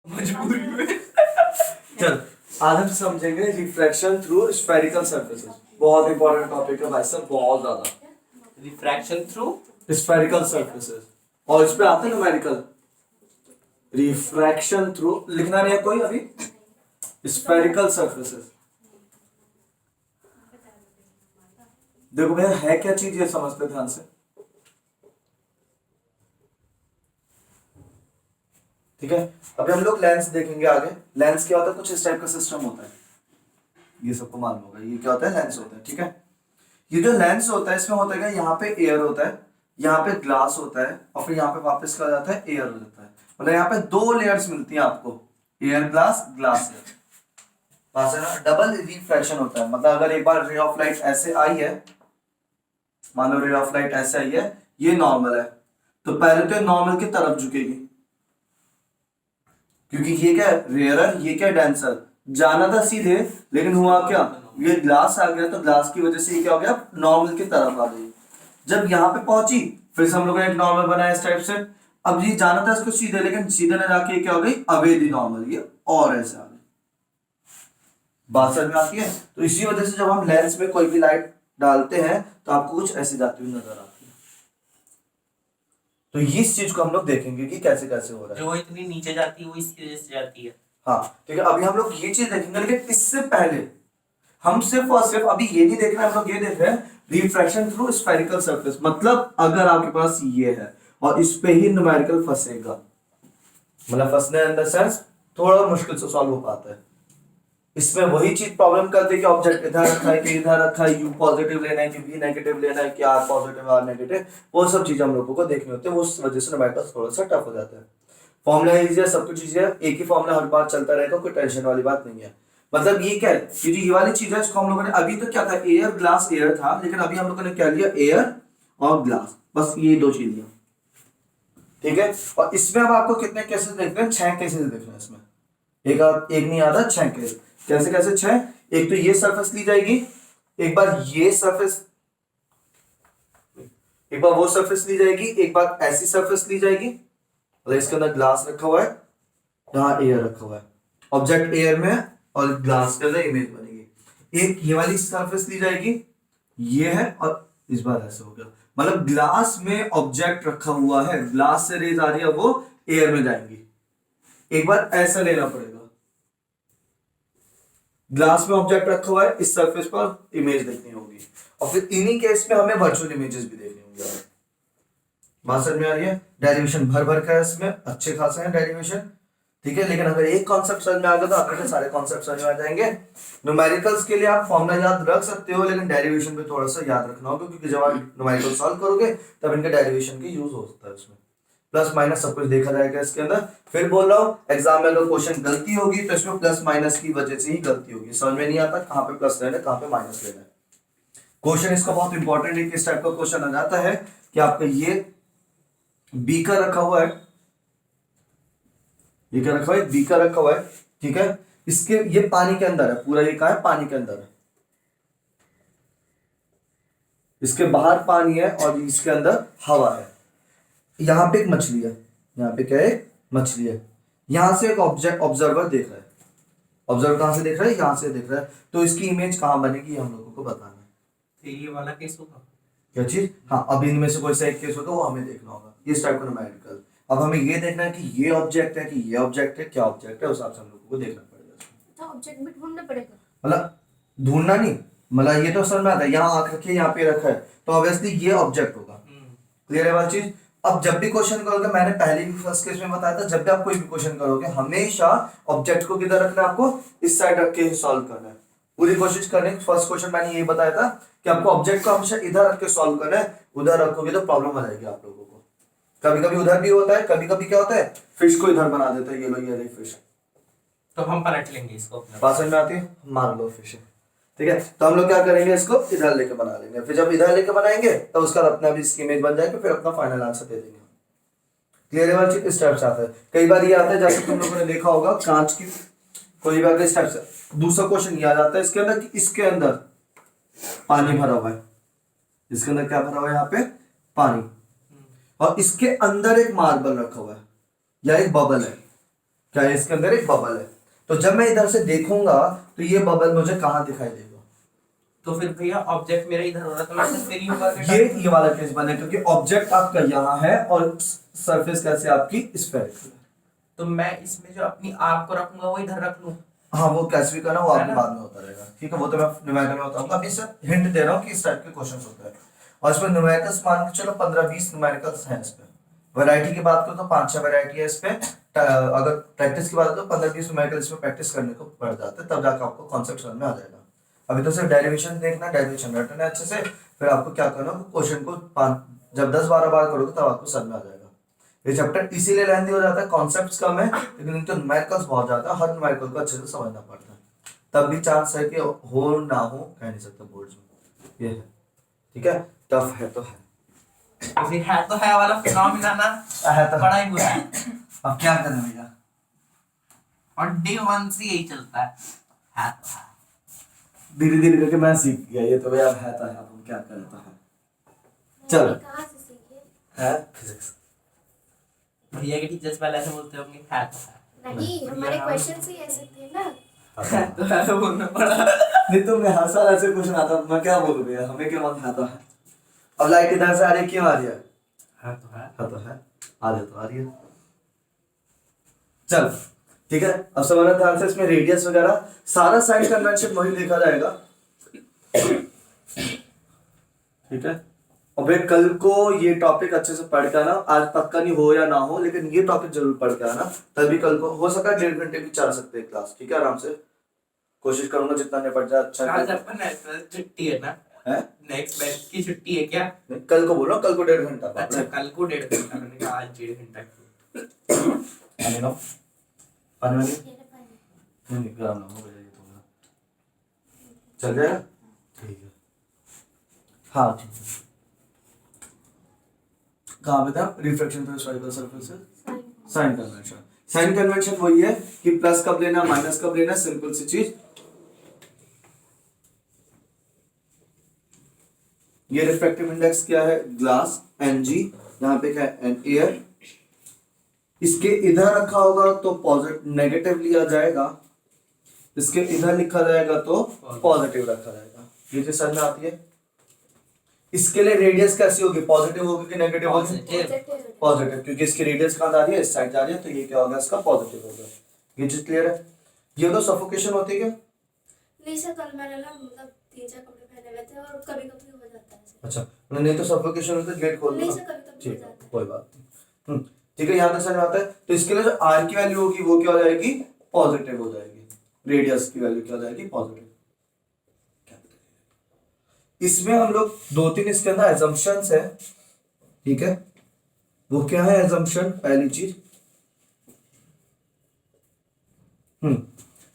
मजबूरी में। चल आज हम समझेंगे रिफ्रैक्शन थ्रू स्फेरिकल सरफेसेस। बहुत इंपॉर्टेंट टॉपिक है भाई साहब, बहुत ज्यादा। रिफ्रैक्शन थ्रू स्फेरिकल सरफेसेस और इस पे आते हैं न्यूमेरिकल। रिफ्रैक्शन थ्रू लिखना नहीं है कोई अभी। स्फेरिकल सरफेसेस देखो भैया है क्या चीज, ये समझते ध्यान से। ठीक है, अभी हम लोग लेंस देखेंगे आगे। लेंस क्या होता है, कुछ इस टाइप का सिस्टम होता है, ये सबको मालूम होगा। ये क्या होता है, लेंस होता है। ठीक है, ये जो लेंस होता है इसमें होता है यहाँ पे एयर होता है, यहाँ पे ग्लास होता है और फिर यहाँ पे वापस क्या जाता है, एयर हो जाता है। मतलब यहाँ पे दो लेयर्स मिलती हैं आपको, एयर ग्लास, ग्लास एयर। पास है ना, डबल रिफ्रैक्शन होता है। मतलब अगर एक बार रे ऑफ लाइट ऐसे आई है, मान लो रे ऑफ लाइट ऐसे आई है, ये नॉर्मल है, तो पहले तो नॉर्मल की तरफ झुकेगी क्योंकि ये क्या रेयरर, ये क्या डेंसर। जाना था सीधे लेकिन हुआ क्या, ये ग्लास आ गया तो ग्लास की वजह से ये क्या हो गया, नॉर्मल की तरफ आ गई। जब यहाँ पे पहुंची फिर से हम लोगों ने एक नॉर्मल बनाया इस टाइप से। अब ये जाना था इसको सीधे, लेकिन सीधे ना जाके क्या हो गई, अवे दी नॉर्मल, ये और ऐसे आ गई। बात समझ में आती है। तो इसी वजह से जब हम लेंस में कोई भी लाइट डालते हैं तो आपको कुछ ऐसी जाती हुई नजर आती है। तो इस चीज को हम लोग देखेंगे कि कैसे कैसे हो रहा है। जो इतनी नीचे जाती है वो इसकी वजह से जाती है। हाँ ठीक है, अभी हम लोग ये चीज देखेंगे, लेकिन इससे पहले हम सिर्फ और सिर्फ अभी ये नहीं देख रहे हैं, हम लोग ये देख रहे हैं रिफ्रैक्शन थ्रू स्फेरिकल सरफेस। मतलब अगर आपके पास ये है और इस पे ही न्यूमेरिकल फंसेगा, मतलब फंसने इन द सेंस थोड़ा मुश्किल से सॉल्व हो पाता है। इसमें वही चीज प्रॉब्लम करती है कि ऑब्जेक्ट इधर रखा है कि इधर रखा है, यू पॉजिटिव लेना है कि वी नेगेटिव लेना है कि आर पॉजिटिव आर नेगेटिव, वो सब चीजें हम लोगों को देखनी होती है। उस वजह से न्यूमेरिकल थोड़ा सा टफ हो जाता है। फॉर्मूला इजी है, सब कुछ इजी है, एक ही फॉर्मूला हर बार चलता रहेगा, कोई टेंशन वाली बात नहीं है। मतलब ये क्या है, ये जो ये वाली चीज है इसको हम लोगों ने, अभी तो क्या था, एयर ग्लास एयर था, लेकिन अभी हम लोगों ने क्या लिया, एयर और ग्लास, बस ये दो चीज लिया। ठीक है, और इसमें अब आपको कितने केसेस देखने हैं, 6 केसेस देखने हैं इसमें। एक नहीं आता, 6 केस। कैसे कैसे 6, एक तो ये सरफेस ली जाएगी, एक बार ये सरफेस, एक बार वो सरफेस ली जाएगी, एक बार ऐसी सरफेस ली जाएगी, मतलब इसके अंदर ग्लास रखा हुआ है, यहाँ एयर रखा हुआ है, ऑब्जेक्ट एयर में है और ग्लास के अंदर इमेज बनेगी। एक ये वाली सरफेस ली जाएगी, ये है, और इस बार ऐसे हो गया, मतलब ग्लास में ऑब्जेक्ट रखा हुआ है, ग्लास से रेज आ रही है, वो एयर में जाएंगी। एक बार ऐसा लेना पड़ेगा, ग्लास में ऑब्जेक्ट रखा हुआ है, इस सरफेस पर इमेज देखनी होगी, और फिर इन्हीं केस में हमें वर्चुअल इमेजेस भी देखनी होंगी। बात समझ में आ रही है। डेरिवेशन भर भर का है इसमें, अच्छे खासे हैं डेरिवेशन। ठीक है, लेकिन अगर एक कॉन्सेप्ट समझ में आ गया तो आपके सारे कॉन्सेप्ट समझ में आ जाएंगे। न्यूमेरिकल्स के लिए आप फॉर्मूला याद रख सकते हो, लेकिन डेरिवेशन पे थोड़ा सा याद रखना होगा, क्योंकि जब आप न्यूमेरिकल सॉल्व करोगे तब इनके डेरिवेशन की यूज हो सकता है। उसमें प्लस माइनस सब कुछ देखा जाएगा इसके अंदर। फिर बोल रहा हूँ, एग्जाम में अगर क्वेश्चन गलती होगी तो इसमें प्लस माइनस की वजह से ही गलती होगी। समझ में नहीं आता कहाँ पे प्लस लेना है कहाँ पे माइनस लेना है। क्वेश्चन इसका बहुत इंपॉर्टेंट है, किस टाइप का क्वेश्चन आ जाता है कि आपका ये बीकर रखा हुआ है, ये क्या रखा हुआ है, बीकर रखा हुआ है। ठीक है, इसके ये पानी के अंदर है, पूरा ये कहाँ है, पानी के अंदर है, इसके बाहर पानी है और इसके अंदर हवा है। यहाँ पे एक मछली है, यहाँ पे क्या है, मछली है। यहां से एक ऑब्जेक्ट ऑब्जर्वर देख रहा है, ऑब्जर्वर कहां से देख रहा है, यहां से देख रहा है, तो इसकी इमेज कहां बनेगी हम लोगों को बताना है। तो ये वाला केस होगा क्या चीज, हाँ अब इनमें से कोई सा एक केस होगा वो हमें देखना होगा, इस टाइप का न्यूमेरिकल। अब हमें ये देखना है कि ये ऑब्जेक्ट है कि ये ऑब्जेक्ट है, क्या ऑब्जेक्ट है, उस हिसाब से हम लोगों को देखना पड़ेगा। तो ऑब्जेक्ट भी ढूंढना पड़ेगा, मतलब ढूंढना नहीं, मतलब ये तो समझ में आता है, यहाँ आंख रखिए, यहाँ पे रखा है, तो ऑब्वियसली ये ऑब्जेक्ट होगा। क्लियर है वाली चीज। अब जब भी क्वेश्चन करोगे, मैंने पहले भी फर्स्ट केस में बताया था, जब भी आप कोई भी क्वेश्चन करोगे हमेशा ऑब्जेक्ट को किधर रखना है, आपको इस साइड रख के ही सॉल्व करना है। पूरी कोशिश करने, फर्स्ट क्वेश्चन मैंने ये बताया था कि आपको ऑब्जेक्ट को हमेशा इधर रख के सॉल्व करना है, उधर रखोगे तो प्रॉब्लम आ जाएगी आप लोगों को। कभी कभी उधर भी होता है, कभी कभी क्या होता है, फिश को इधर बना देता है, ये लो ये रही फिश, तो हम पलट लेंगे इसको अपने बात समझ में आती है, मार लो फिश। ठीक है, तो हम लोग क्या करेंगे, इसको इधर लेके बना लेंगे, फिर जब इधर लेके बनाएंगे तो उसका अपना भी इसकी इमेज बन जाएगी, फिर अपना फाइनल आंसर दे देंगे। क्लियर है वाली चीज। इस टाइप से आता है, कई बार ये आता है जैसे तुम लोगों ने देखा होगा कांच की कोई बार इस टाइप से। दूसरा क्वेश्चन ये आ जाता है इसके अंदर कि इसके अंदर पानी भरा हुआ है, इसके अंदर क्या भरा हुआ है, यहाँ पे पानी, और इसके अंदर एक मार्बल रखा हुआ है या एक बबल है, क्या है, इसके अंदर एक बबल है। तो जब मैं इधर से देखूंगा तो ये बबल मुझे कहाँ दिखाई देगा? तो फिर भैया ऑब्जेक्ट मेरा इधर हो रहा था, मैं सिर्फ तेरी होगा ये वाला केस बने, क्योंकि ऑब्जेक्ट आपका यहाँ है और सरफेस कैसे आपकी स्फेरिकल है। तो मैं इसमें जो अपनी आर्क को रखूंगा वो इधर रख लूं। हाँ, वो कैसे भी करना, वो है आपके ना? बाद में होता रहेगा, ठीक है। वो तो मैं न्यूमेरिकल में बताऊंगा, अभी सर हिंट दे रहा हूँ कि इस टाइप के क्वेश्चंस होते हैं। और इसमें न्यूमेरिकल्स मान के चलो 15-20 न्यूमेरिकल्स हैं। इस पे वैरायटी की बात करो तो 5-6 वैरायटी है इस पे। अगर प्रैक्टिस की बात करो तो 15-20 न्यूमेरिकल इसमें प्रैक्टिस करने को पड़ जाते हैं, तब जाकर आपको कॉन्सेप्ट समझ में आ जाएगा। अभी तो सिर्फ डेरिवेशन देखना, डेरिवेशन रटना है अच्छे से, फिर आपको क्या करना है, क्वेश्चन को जब 10-12 बार करोगे तब आपको समझ में आ जाएगा। ये चैप्टर इसीलिए लेंथी हो जाता है, कॉन्सेप्ट्स कम है लेकिन इनके न्यूमेरिकल्स बहुत ज्यादा है, हर न्यूमेरिकल को अच्छे से समझना पड़ता है। तब भी चांस है कि हो ना हो, कह नहीं सकते बोर्ड्स में, ये है, ठीक है। टफ है तो है, तो फिर है तो है वाला फिनोमिना ना है तो बड़ा ही बुरा है। अब क्या करें भैया, और डे 1 से यही चलता है तो है। धीरे धीरे करके मैं सीख गया ये तो भैया, है तो है, अब हम क्या करें तो है। चलो, कहाँ से सीखे? है फिजिक्स। भैया के टीचर्स पहले ऐसे बोलते होंगे है तो है। नहीं, हमारे क्वेश्चन ही ऐसे थे ना। है तो है तो बोलना पड़ा। नहीं तो मैं हर साल ऐसे क्वेश्चन आता, मैं क्या बोलूं भैया, हमें क्या मन है तो है। अब लाइट इधर से आ रही है, क्यों आ रही है? है तो है। हाँ तो है, आ जाए तो आ रही है। चल ठीक है, अब समझना ध्यान से, इसमें रेडियस वगैरह सारा साइन कन्वेंशन वही देखा जाएगा, ठीक है। और भाई कल को ये टॉपिक अच्छे से पढ़ के आना, आज पक्का नहीं हो या ना हो लेकिन ये टॉपिक जरूर पढ़ के आना, तभी कल को हो सका 1.5 घंटे भी चल सकते हैं क्लास, ठीक है। आराम से कोशिश करूंगा जितना निपट जाए अच्छा। आज अपन नेक्स्ट छुट्टी है ना, है नेक्स्ट बैच की छुट्टी है क्या? कल को बोल रहा हूँ, कल को 1.5 घंटा। अच्छा, कल को 1.5 घंटा, मैंने कहा आज 1.5 घंटा। पानी लो, पानी वाली मेरे पास नहीं, गरम ना हो जाएगी तो चल जाएगा, ठीक है। हाँ ठीक है, कहाँ पे था? Reflection through spherical surfaces, sign convention. Sign convention वही है कि प्लस कब लेना, माइनस कब लेना, सिंपल सी चीज। ये रिफ्रैक्टिव इंडेक्स क्या है? ग्लास Ng, यहाँ पे क्या है? एयर। इसके इधर रखा होगा तो पॉजिटिव नेगेटिव लिया जाएगा, इसके इधर लिखा जाएगा तो पॉजिटिव रखा जाएगा। ये चीज समझ में आती है? इसके लिए रेडियस कैसी होगी? पॉजिटिव होगी कि नेगेटिव होगी? पॉजिटिव, क्योंकि इसकी रेडियस कहाँ जा रही है? इस साइड जा रही है, तो ये क्या होगा? इसका पॉजिटिव होगा। ये चीज क्लियर है? ये तो सफोकेशन होती है क्या? नहीं सर, कल मैंने ना मतलब 3-4 कपड़े पहने हुए थे और कभी कभी हो जाता है ऐसे। अच्छा, नहीं तो सफोकेशन होता है, गेट खोल नहीं दो। सर, कभी कभी हो ठीक है, जाता है। कोई बात नहीं। ठीक है, यहाँ तक समझ में आता है। तो इसके लिए जो आर की वैल्यू होगी वो क्या हो जाएगी? पॉजिटिव हो जाएगी। रेडियस की वैल्यू क्या हो जाएगी? पॉजिटिव। इसमें हम लोग 2-3 इसके अंदर एजम्पशंस है, ठीक है। वो क्या है एजम्पशन? पहली चीज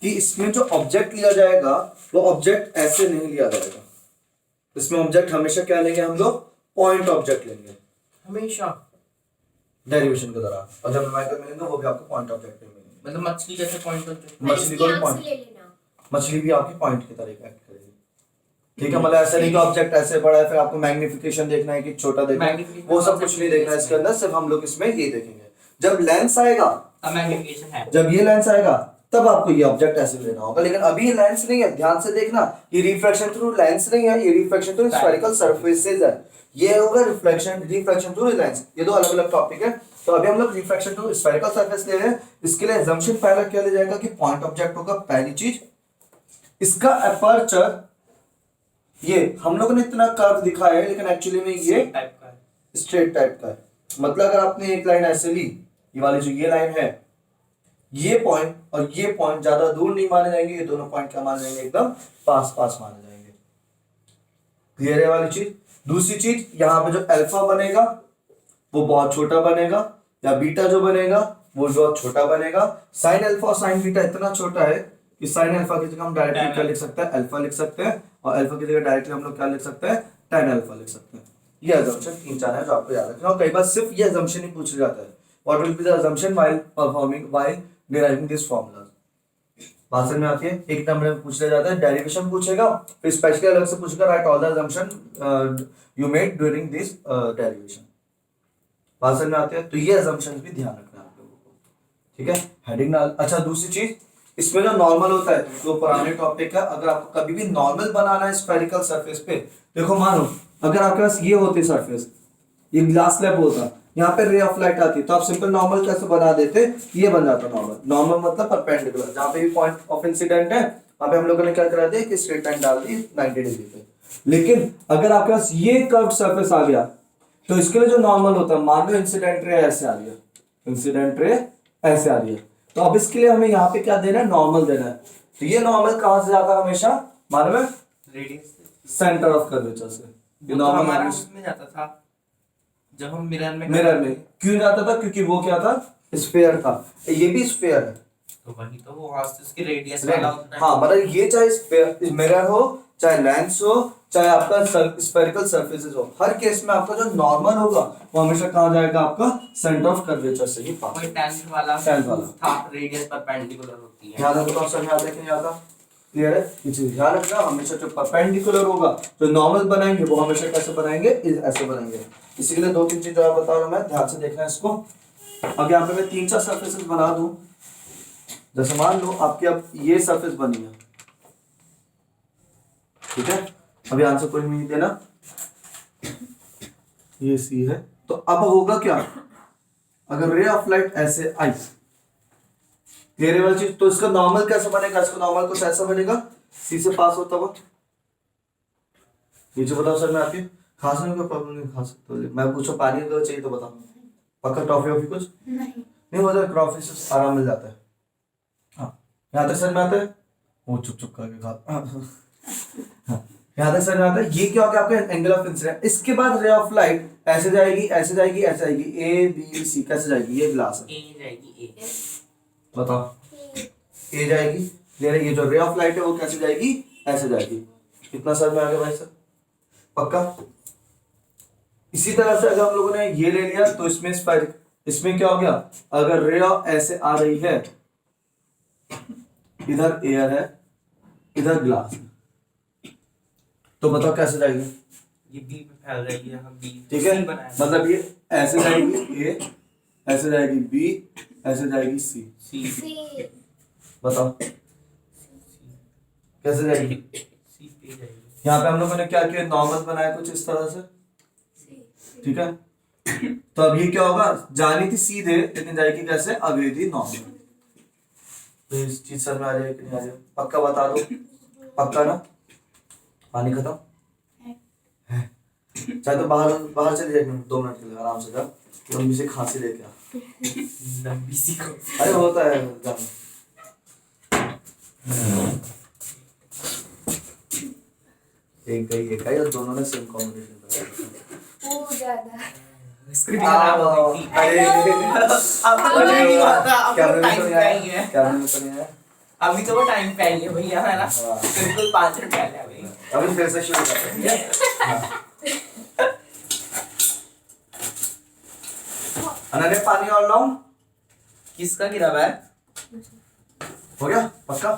कि इसमें जो ऑब्जेक्ट लिया जाएगा वो ऑब्जेक्ट ऐसे नहीं लिया जाएगा। इसमें ऑब्जेक्ट हमेशा क्या लेंगे हम लोग? पॉइंट ऑब्जेक्ट लेंगे हमेशा, डेरिवेशन के दौरान। और जब न्यूमेरिकल मिलेंगे वो भी आपको पॉइंट ऑब्जेक्ट में मिलेंगे। मतलब मछली जैसे पॉइंट मछली को भी आंख से पॉइंट, ले लेना। मछली भी आपकी पॉइंट की तरह एक्ट करेगी, ठीक है। मतलब ऐसा नहीं कि ऑब्जेक्ट ऐसे बड़ा है फिर आपको मैग्निफिकेशन देखना है कि छोटा देखना है, वो सब कुछ नहीं देखना है इसके अंदर। सिर्फ हम लोग इसमें ये देखेंगे, जब लेंस आएगा, अब मैग्निफिकेशन है, जब ये लेंस आएगा तब आपको ये ऑब्जेक्ट ऐसे लेना होगा। लेकिन अभी ये लेंस नहीं है, ध्यान से देखना, ये रिफ्रैक्शन थ्रू लेंस नहीं है, ये रिफ्रैक्शन थ्रू स्फेरिकल सरफेसेस है। ये होगा रिफ्रैक्शन थ्रू लेंस, ये दो अलग अलग टॉपिक है। तो अभी हम लोग रिफ्रैक्शन थ्रू स्फेरिकल सरफेस ले रहे हैं। इसके लिए assumption पहला क्या ले जाएगा कि पॉइंट ऑब्जेक्ट होगा। पहली चीज, इसका अपर्चर, ये हम लोगों ने इतना कर्व दिखाया है लेकिन एक्चुअली में ये टाइप का है। स्ट्रेट टाइप का है। मतलब अगर आपने एक लाइन ऐसे ली, ये वाली जो ये लाइन है, ये पॉइंट और ये पॉइंट ज्यादा दूर नहीं माने जाएंगे, ये दोनों पॉइंट क्या माने जाएंगे? एकदम पास पास माने जाएंगे। क्लियर है वाली चीज? दूसरी चीज, यहाँ पे जो अल्फा बनेगा वो बहुत छोटा बनेगा, या बीटा जो बनेगा वो बहुत छोटा बनेगा। साइन अल्फा और साइन बीटा इतना छोटा है कि साइन अल्फा की जगह हम डायरेक्टली क्या लिख सकते हैं? अल्फा लिख सकते हैं, और अल्फा की जगह डायरेक्टली हम लोग क्या लिख सकते हैं? tan अल्फा लिख सकते हैं। ये assumption 3-4 है जो आपको याद रखना। और कई बार सिर्फ ये assumption ही पूछा जाता है, what will be the assumption while deriving this formulas। बात समझ में आती है? एक नंबर में पूछ लिया जाता है, डेरिवेशन पूछेगा, फिर स्पेशली अलग से पूछेगा right all the assumption you made during this derivation। बात समझ में आती है? तो ये assumptions भी ध्यान रखना है आप लोगों को, ठीक है, हेडिंग डाल। अच्छा दूसरी चीज, इसमें जो नॉर्मल होता है जो पुराने टॉपिक है, अगर आपको कभी भी नॉर्मल बनाना है स्फेरिकल सरफेस पे, देखो मानो अगर आपके पास ये होती सरफेस, ये ग्लास स्लैब होता, यहाँ पे रे ऑफ लाइट आती, तो आप सिंपल नॉर्मल कैसे बना देते, ये बन जाता नॉर्मल। नॉर्मल मतलब परपेंडिकुलर, जहाँ पे भी पॉइंट ऑफ इंसिडेंट है वहां पे हम लोगों ने क्या करा दिया कि स्ट्रेट लाइन डाल दी 90 डिग्री पे। लेकिन अगर आपके पास ये कर्व सरफेस आ गया, तो इसके लिए जो नॉर्मल होता है, मान लो इंसिडेंट रे ऐसे आ रही है, इंसिडेंट रे ऐसे आ रही है, तो अब इसके लिए हमें यहाँ पे क्या देना है, नॉर्मल देना है। तो ये नॉर्मल कहां से जाता है हमेशा, मालूम है, रेडियस सेंटर ऑफ कर्वेचर से। ये तो नॉर्मल हमारा उसमें जाता था जब हम मिरर में क्यों जाता था, क्योंकि वो क्या था, स्फीयर था, ये भी स्फीयर है। तो वही तो वो वहां से उसकी रेडियस वाला होता है। हाँ मतलब ये चाहे मिरर हो, चाहे लेंस हो, चाहे आपका स्फेरिकल सरफेसेस हो, हर केस में आपका जो नॉर्मल होगा वो हमेशा कहाँ जाएगा, आपका सेंटर ऑफ कर्वेचर से ही पास। कोई टेंथ वाला था, रेडियस परपेंडिकुलर होती है। ध्यान रखो, समझ आता है कि नहीं आता, क्लियर है, ये चीज ध्यान रखना, हमेशा जो परपेंडिकुलर होगा, जो नॉर्मल बनाएंगे वो हमेशा कैसे बनाएंगे, ऐसे बनाएंगे। इसी के लिए दो तीन चीज और बता रहा हूं मैं, ध्यान से देखना है इसको। अब यहाँ पे मैं 3-4 सरफेसेस बना दूं, जैसे मान लो आपकी अब ये सरफेस बनी है, ठीक है, अभी आंसर कोई नहीं देना, ये सी है, तो अब होगा क्या, अगर रे ऑफ लाइट ऐसे आई, ये वाली चीज, तो इसका नॉर्मल कैसे बनेगा, इसका नॉर्मल कुछ ऐसा बनेगा, सी से पास होता हुआ, ये जो बताओ सर, मैं आपकी खांसने में कोई प्रॉब्लम नहीं, खा सकते हो, मैं पूछो पानी अगर चाहिए तो बताओ, पक्का टॉफी वॉफी कुछ नहीं हो जाए, टॉफी से आराम मिल जाता है। हाँ यहाँ तक सर में आता है, वो चुप चुप करके खा, यहाँ तक सर में आता है। ये क्या हो गया आपका एंगल ऑफ इंसिडेंट। इसके बाद रे ऑफ लाइट ऐसे जाएगी, ऐसे जाएगी, ऐसे जाएगी, ए बी सी, कैसे जाएगी, ये ग्लास है, ए जाएगी, ए बताओ, ए जाएगी, ये जो रे ऑफ लाइट है वो कैसे जाएगी, ऐसे जाएगी। कितना सर में आ गया भाई सर, पक्का। इसी तरह से अगर हम लोगों ने ये ले लिया, तो इसमें क्या हो गया, अगर रे ऐसे आ रही है, इधर एयर है, इधर ग्लास है, तो बताओ कैसे जाएगी, ये बी पे फैल जाएगी, हम बी ठीक है, मतलब ये ऐसे जाएगी ए, ऐसे जाएगी बी, ऐसे जाएगी सी, सी बताओ कैसे जाएगी, सी पे जाएगी। यहाँ पे हम लोगों ने क्या किया, नॉर्मल बनाया कुछ इस तरह से, ठीक है, तो अब ये क्या होगा, जानी थी सीधे लेकिन जाएगी कैसे, अवेदी नॉर्मल। तो इस चीज सर में आ जाएगी कि नहीं आ जाएगी, पक्का बता दो, पक्का ना, पानी खत्म है, चाहे तो बाहर बाहर चले जाए 2 मिनट के लिए, आराम से जा, लंबी से खांसी लेके आ, लंबी सी को अरे होता है जाना। एक गई एक आई और दोनों ने सेम कॉम्बिनेशन वो ज्यादा इसको भी खराब हो गई थी। अरे अब तो नहीं आता, अब तो टाइम पे आई है, क्या नहीं है, अभी तो वो टाइम पे आई है भैया, है ना, हाँ। बिल्कुल 5 मिनट पहले आ गई। अभी फिर से शुरू करते हैं। अनन्या पानी और लाऊं, किसका गिरा हुआ है? हो गया पक्का,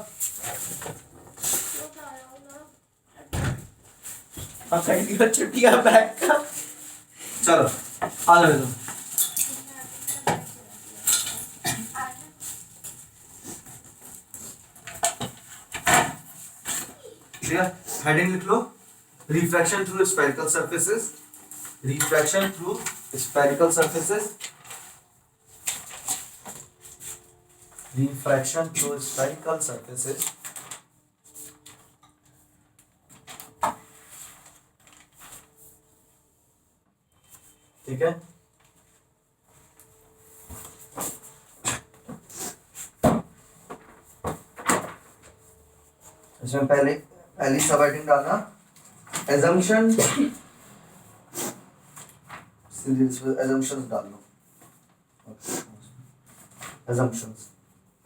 पकड़ लिया छुट्टियां बैग का। चलो आ जाओ, ठीक है, हेडिंग लिख लो, refraction through spherical surfaces, refraction through spherical surfaces, refraction through spherical surfaces, ठीक है, इसमें पहली सब हेडिंग डालना, assumption, assumptions डाल लो, assumptions,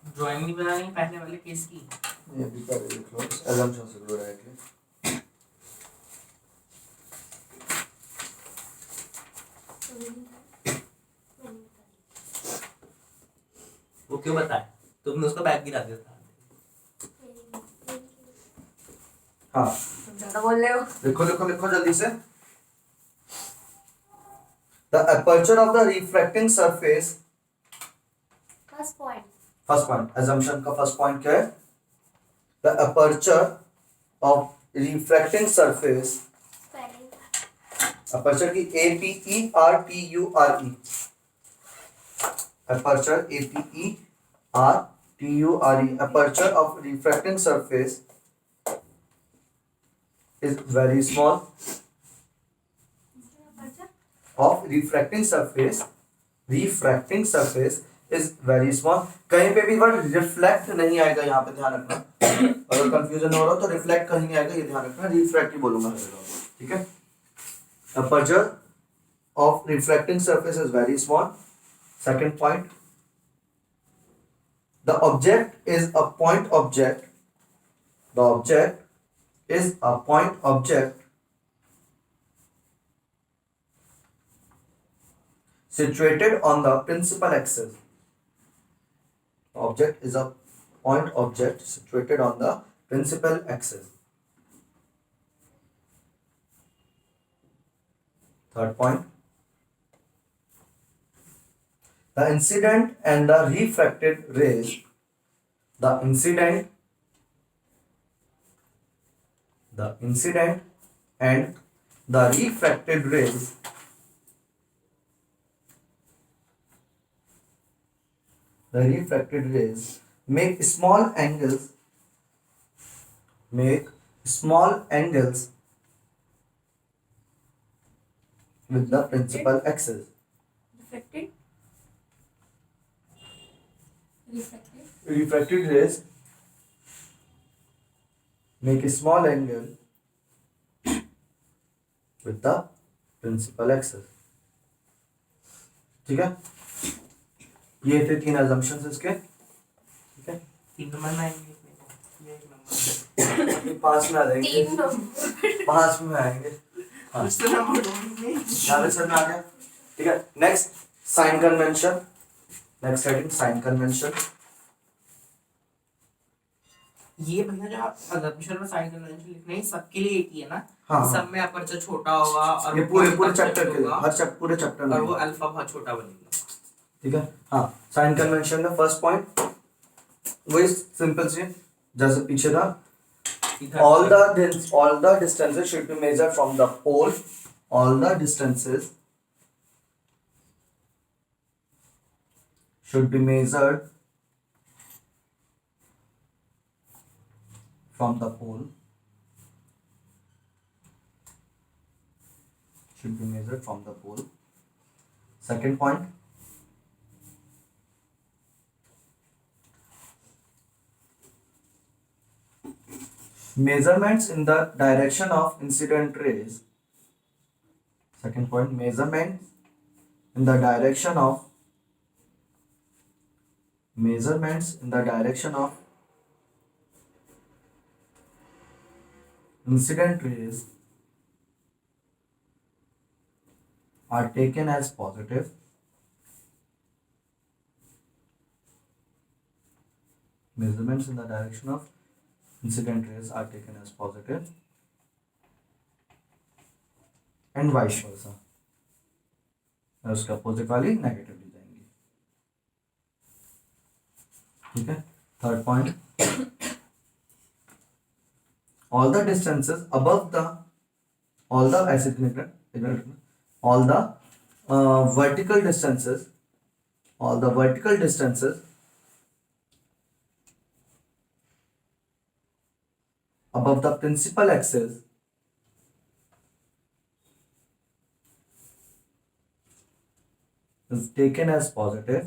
ड्राइंग नहीं बनानी पहले वाले केस की। ये भी पहले लिख लो, assumptions लिख लो डायरेक्टली, वो क्यों बताए, तुमने उसका बैग गिरा दिया था। हाँ ज्यादा बोल रहे हो। लिखो लिखो लिखो जल्दी से, the aperture of the refracting surface, first point first point assumption का फर्स्ट पॉइंट क्या है? The aperture of refracting surface, aperture की APERTURE, aperture APERTURE, aperture of refracting surface is very small, of refracting surface is very small. कहीं पे भी word reflect नहीं आएगा, यहाँ पे ध्यान रखना, अगर कंफ्यूजन हो रहा हो तो रिफ्लेक्ट कहीं नहीं आएगा, ये ध्यान रखना, रिफ्रैक्ट ही बोलूंगा, ठीक है? Aperture of refracting surface is very small. Second point, the object is a point object. The object is a point object situated on the principal axis. The object is a point object situated on the principal axis. Third point, the incident and the refracted rays, the incident and the refracted rays make small angles with the principal axis. Refracted rays make a small angle with the principal axis. ठीक है? ये थे 3 assumptions इसके, ठीक है? 3 number में आएंगे, ये 1 नंबर ये 5 में आ जाएंगे, 3 नंबर 5 में आएंगे, हाँ, कुछ तो नंबर ढूंढेंगे। ज़्यादा समझ में आ गया, ठीक है? Next sign convention, next heading sign convention. ये भैया जो आप assumption और sign convention लिख रहे हैं सबके लिए एक ही है ना? हाँ. सब में अपर्चर छोटा होगा और ये पूरे चैप्टर के लिए, हर पूरे चैप्टर में, और वो अल्फा बहुत छोटा बनेगा, ठीक है? हाँ, साइन कन्वेंशन का फर्स्ट पॉइंट वही सिंपल सी जैसे पीछे था, all the distances should be measured from the pole, all the distances should be measured from the pole, should be measured from the pole. Second point, measurements in the direction of incident rays. Second point, measurements in the direction of incident rays are taken as positive. Measurements in the direction of incident rays are taken as positive and vice versa. और उसका opposite वाली negative ली जाएंगी, ठीक है? Third point, all the distances above the all the vertical distances above the principal axis is taken as positive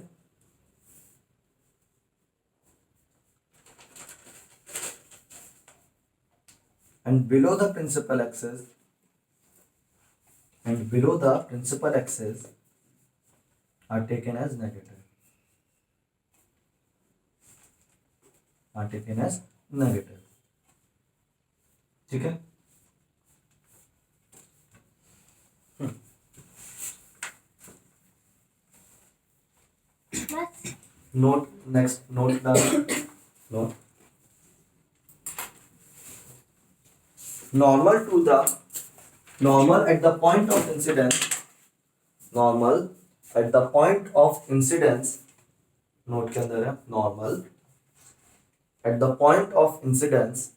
and below the principal axis are taken as negative. ठीक है? Note next. Note the note. Normal at the point of incidence. Normal at the point of incidence note के अंदर है normal at the point of incidence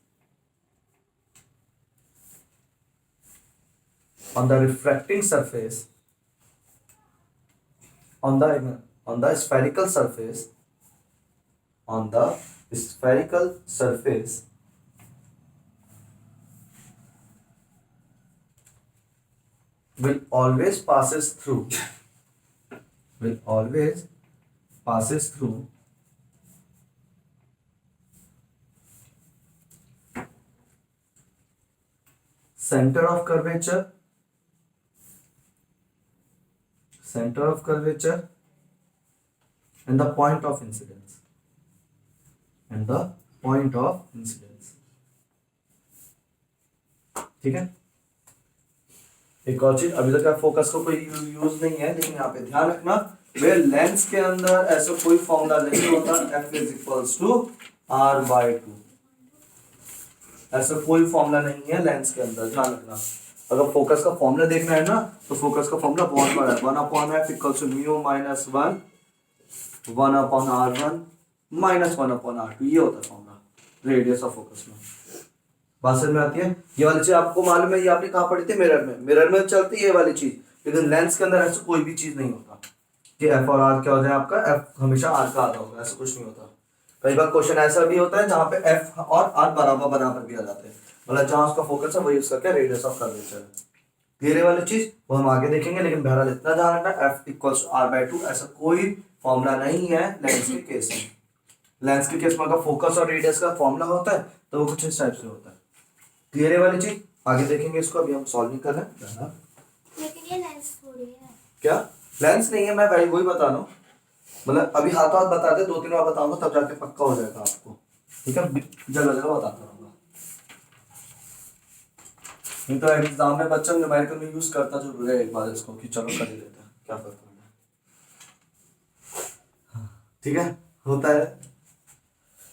on the refracting surface on the spherical surface on the spherical surface will always passes through center of curvature and the point of incidence ठीक है। एक और चीज, अभी तक का फोकस को कोई यूज नहीं है, लेकिन यहाँ पे ध्यान रखना वे लेंस के अंदर ऐसा कोई फॉर्मूला नहीं होता f is equals to r/2, ऐसा कोई फॉर्मूला नहीं है लेंस के अंदर, ध्यान रखना। अगर फोकस का फॉर्मूला देखना है ना तो फोकस का फॉर्मूला बहुत बड़ा है, 1/f equals to mu minus 1/r1 minus 1/r2, ये होता है फॉर्मूला रेडियस ऑफ फोकस में। बात समझ में आती है? ये वाली चीज आपको मालूम है, ये आपने कहाँ पढ़ी थी? मिरर में चलती है ये वाली चीज, लेकिन लेंस के अंदर ऐसा कोई भी चीज नहीं होता कि एफ और आर क्या हो जाए आपका, एफ हमेशा आर का आधा होगा, ऐसा कुछ नहीं होता। कई बार क्वेश्चन ऐसा भी होता है जहाँ पे एफ और आर बराबर भी आ जाते हैं, मतलब जहाँ उसका फोकस है वही उसका क्या रेडियस ऑफ कर्वेचर है। धीरे वाली चीज वो हम आगे देखेंगे, लेकिन बहरहाल इतना ध्यान रखना एफ इक्वल्स r/2 ऐसा कोई फॉर्मूला नहीं है लेंस के केस में। लेंस के केस में अगर फोकस और रेडियस का फॉर्मूला होता है तो वो कुछ इस टाइप से होता है। क्लियर है वाली चीज? आगे देखेंगे इसको, अभी हम सॉल्व नहीं कर रहे हैं। लेकिन ये लेंस थोड़ी है। क्या लेंस नहीं है? मैं भाई वही बता रहा हूँ, मतलब अभी हाथों हाथ बता दे, 2-3 बार बताऊंगा तब जाके पक्का हो जाएगा आपको, ठीक है? जगह जगह बताता रहूंगा, नहीं तो एग्जाम में बच्चा न्यूमेरिकल में यूज करता जरूर है एक बार इसको कि चलो कर ही लेते हैं, क्या फर्क पड़ता है, ठीक है? होता है।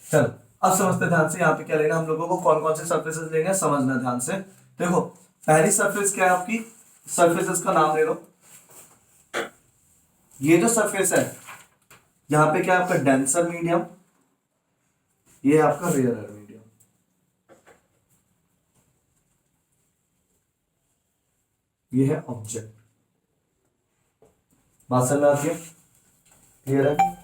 चलो अब समझते ध्यान से यहाँ पे क्या लेना हम लोगों को, कौन कौन से सरफेसेस लेने हैं समझना ध्यान से। देखो पहली सरफेस क्या है आपकी, सरफेसेस का नाम ले लो। ये जो सरफेस है यहाँ पे क्या है आपका डेंसर मीडियम, ये है आपका रेयरर मीडियम। ये है ऑब्जेक्ट। बात समझ में आती है? क्लियर है?